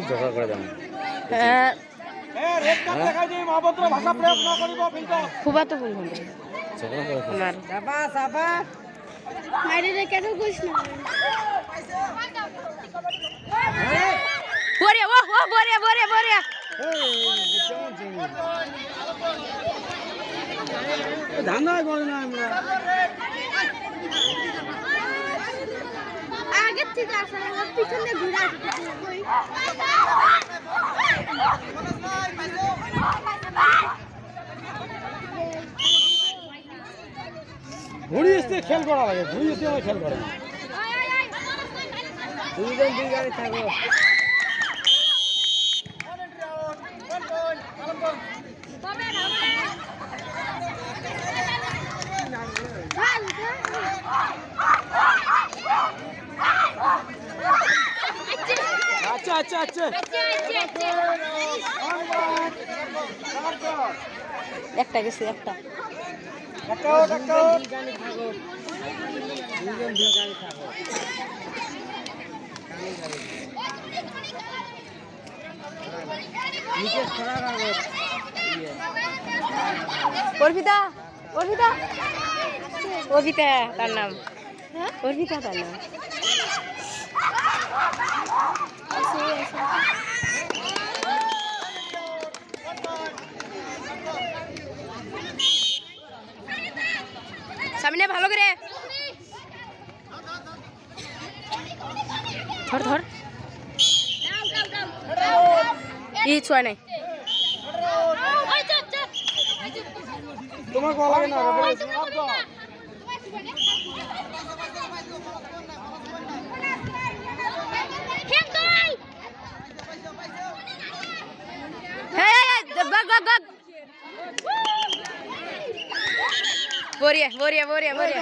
ঝগড়া করে দাও। হ্যাঁ রেড কার্ড দেখাই দিই অভদ্র ভাষা প্রয়োগ না করিব কিন্তু খুবা তো বলবো ঝগড়া করে আমার সাবা সাবা মাইরে রে কেন কইছ না বরে ও ও বরে বরে বরে ধান্দা করে না আমরা আগে থেকে আসলে ওর পিছনে ঘুরে আসছে কই ঘুরি আসতে খেল করা লাগে ঘুরি আসতে আমার খেল করে না দুইজন দুই গাড়ি থাকো আচ্ছা আচ্ছা আচ্ছা একটা গেছে একটা অর্পিতা অর্পিতা অর্পিতা তার নাম অর্পিতা তার নাম সামনে ভালো করে ধর ধর এই ছয় নাই তোমার কল লাগে না বরিয়া বরিয়া বরিয়া বরিয়া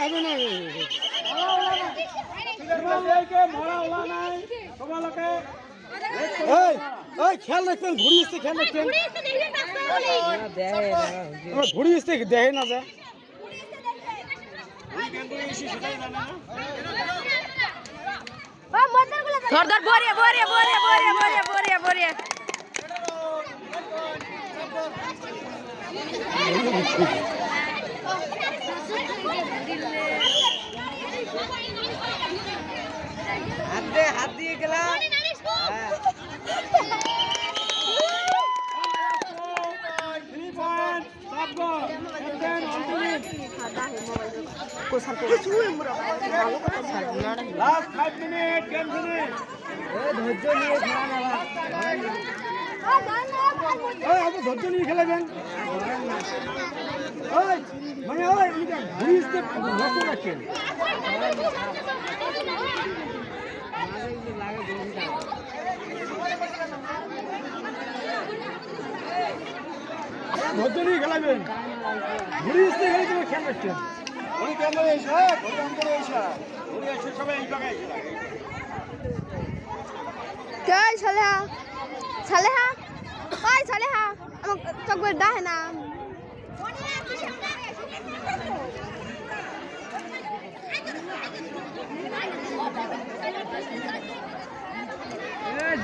খেয়াল রাখতেন ঘুরি আসতে খেয়াল রাখতেন ঘুরি আসতে দেখে না যা ধর ধর বরিয়া বরিয়া বরিয়া বরিয়া বরিয়া বরিয়া বরিয়া হাত দিয়ে গেলাম Last 5 minutes, 10 minutes. ধৈর্য নিয়ে খেলাবেন মানে ঘুরিয়ে নষ্ট রাখছেন ধৈর্য নিয়ে খেলাবেন ঘুরিয়ে খেলে তোমার খেয়াল রাখছেন ঘুরি কেমন এসা ঘুরি অন্তরে এসা ঘুরি এসে সবাই এই জায়গায় এসে কই সালেহা সালেহা কই সালেহা আমাক চকবে দাহে না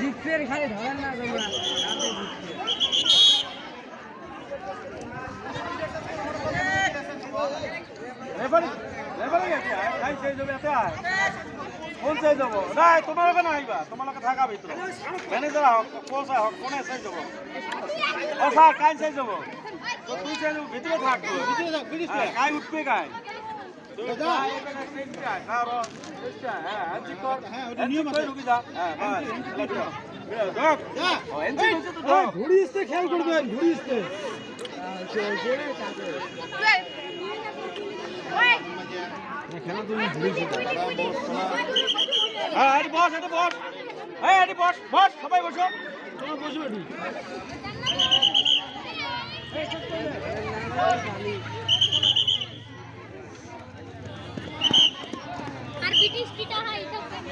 জিতফের খালি ধরেন না তোমরা রেফারি রেফারি কাই সেই যাবে এতে কোন সেই যাব না তোমার লগে না আইবা তোমার লগে থাকা ভিতর ম্যানেজার হক কোচ হক কোনে সেই যাব ও স্যার কাই সেই যাব তো তুই সেই ভিতরে থাকবো ভিতরে থাক প্লিজ কাই উঠবে কাই তুই যা এখানে সেন্ট যা কারো চেষ্টা হ্যাঁ আজকে কর হ্যাঁ ওটা নিয়ম আছে ঢুকে যা হ্যাঁ বাস দেখ যা ও এনসি হচ্ছে তো দাও ঘুরি আসতে খেয়াল করবেন ঘুরি আসতে খেলা তুমি ঘুরিয়েছো হ্যাঁ এটি বস এটি বস হ্যাঁ এটি বস বস সবাই বসো তুমি বসো এটি আর ব্রিটিশ কিটা হয় এটা ধরেন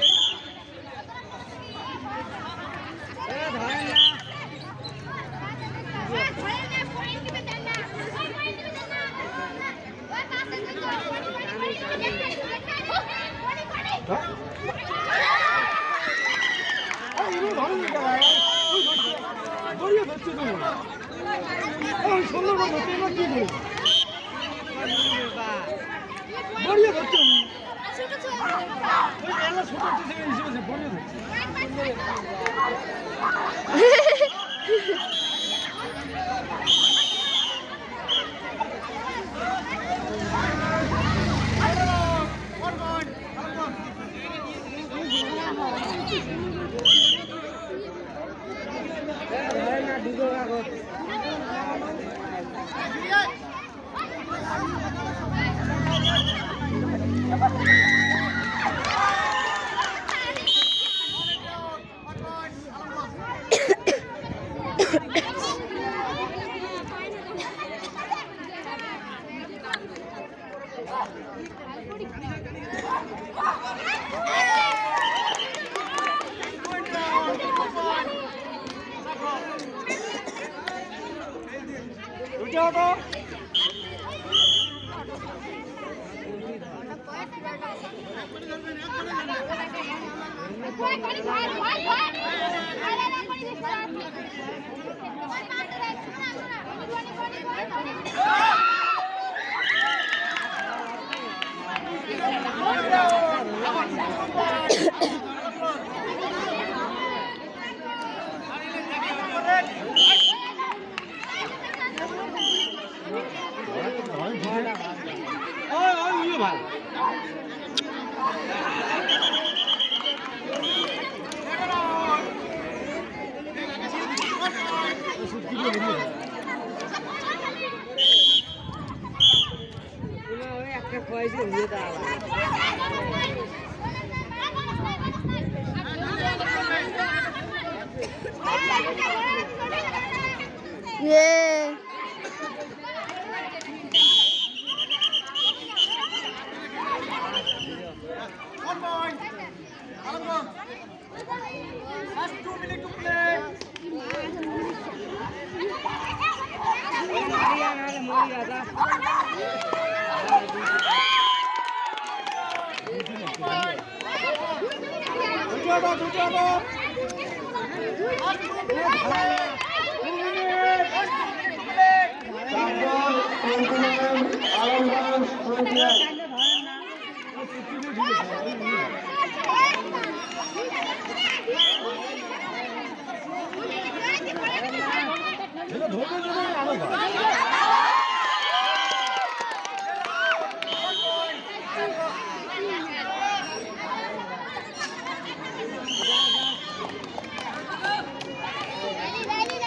না ধরেন না সুন্দর কথা তোমার কি বলো বড়িয়ে ধরছো ওই এলা ছোট থেকে হিসেবে বড়িয়ে ধরছো Yeah. Last 2 minutes to play. ধরে